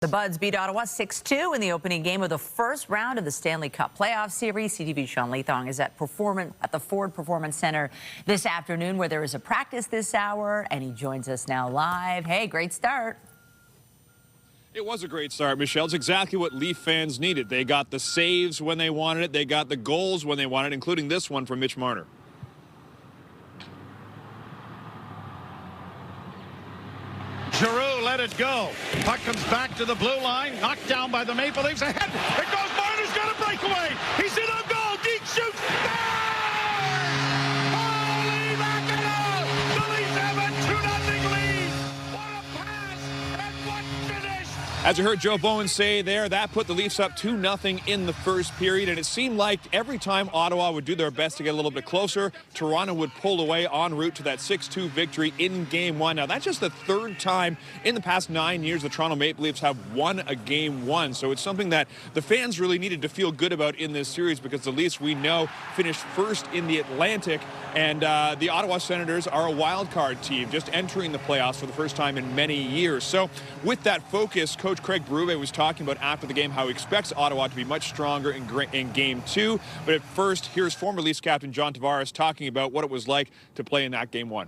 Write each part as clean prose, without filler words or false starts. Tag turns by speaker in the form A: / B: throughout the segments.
A: The Buds beat Ottawa 6-2 in the opening game of the first round of the Stanley Cup playoff series. CTV's Sean Leathong is at the Ford Performance Center this afternoon, where there is a practice this hour, and he joins us now live. Hey, great start.
B: It was a great start, Michelle. It's exactly what Leaf fans needed. They got the saves when they wanted it. They got the goals when they wanted it, including this one from Mitch Marner.
C: Giroux let it go. Puck comes back to the blue line. Knocked down by the Maple Leafs. Ahead. It goes. Marner's got a breakaway. He's in on goal. Deep shoots. Scores! Holy mackerel! The Leafs have a 2-0 lead. What a pass and what finish!
B: As you heard Joe Bowen say there, that put the Leafs up 2-0 in the first period, and it seemed like every time Ottawa would do their best to get a little bit closer, Toronto would pull away en route to that 6-2 victory in Game 1. Now, that's just the third time in the past 9 years the Toronto Maple Leafs have won a Game 1, so it's something that the fans really needed to feel good about in this series, because the Leafs, we know, finished first in the Atlantic, and the Ottawa Senators are a wild card team, just entering the playoffs for the first time in many years. So with that focus, Coach Craig Berube was talking about after the game how he expects Ottawa to be much stronger in Game 2. But at first, here's former Leafs captain John Tavares talking about what it was like to play in that Game 1.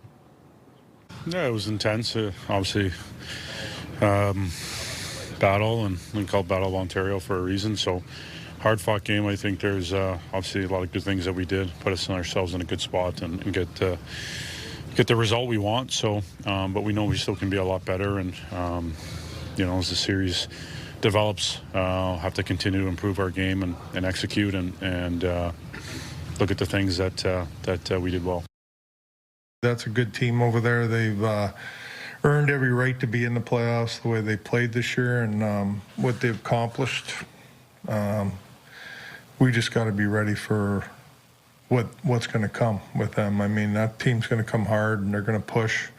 D: Yeah, it was intense. Obviously, battle, and we called Battle of Ontario for a reason. So hard-fought game. I think there's obviously a lot of good things that we did, put us in ourselves in a good spot and get the result we want. So, but we know we still can be a lot better, and you know, as the series develops, have to continue to improve our game and execute and look at the things that we did well.
E: That's a good team over there. They've earned every right to be in the playoffs the way they played this year and what they've accomplished. We just got to be ready for what's going to come with them. I mean, that team's going to come hard and they're going to push.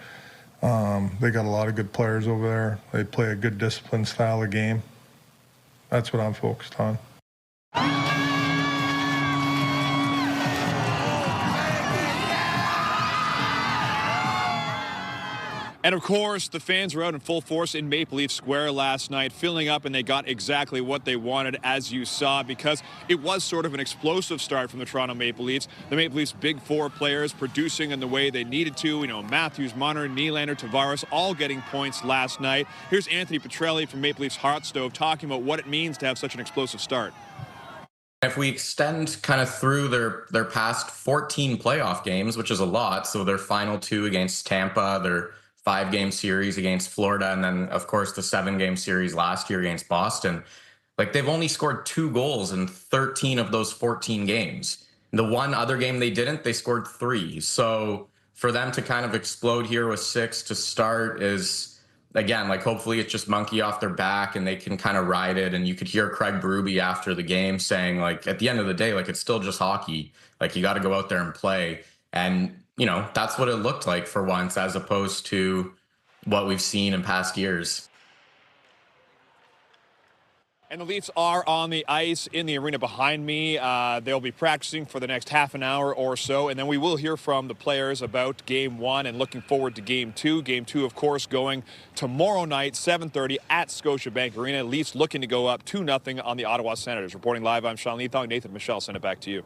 E: They got a lot of good players over there. They play a good disciplined style of game. That's what I'm focused on.
B: And, of course, the fans were out in full force in Maple Leaf Square last night, filling up, and they got exactly what they wanted, as you saw, because it was sort of an explosive start from the Toronto Maple Leafs. The Maple Leafs' big four players producing in the way they needed to. You know, Matthews, Marner, Nylander, Tavares, all getting points last night. Here's Anthony Petrelli from Maple Leafs Hot Stove talking about what it means to have such an explosive start.
F: If we extend kind of through their past 14 playoff games, which is a lot, so their final 2 against Tampa, their 5-game series against Florida, and then, of course, the 7-game series last year against Boston. Like, they've only scored 2 goals in 13 of those 14 games. The one other game they didn't, they scored 3. So for them to kind of explode here with 6 to start is, again, like, hopefully it's just monkey off their back and they can kind of ride it. And you could hear Craig Berube after the game saying, like, at the end of the day, like, it's still just hockey. Like, you got to go out there and play. And you know, that's what it looked like for once, as opposed to what we've seen in past years.
B: And the Leafs are on the ice in the arena behind me. They'll be practicing for the next half an hour or so, and then we will hear from the players about Game 1 and looking forward to Game 2. Game 2, of course, going tomorrow night, 7:30 at Scotiabank Arena. Leafs looking to go up 2-0 on the Ottawa Senators. Reporting live, I'm Sean Leathong. Nathan, Michelle, send it back to you.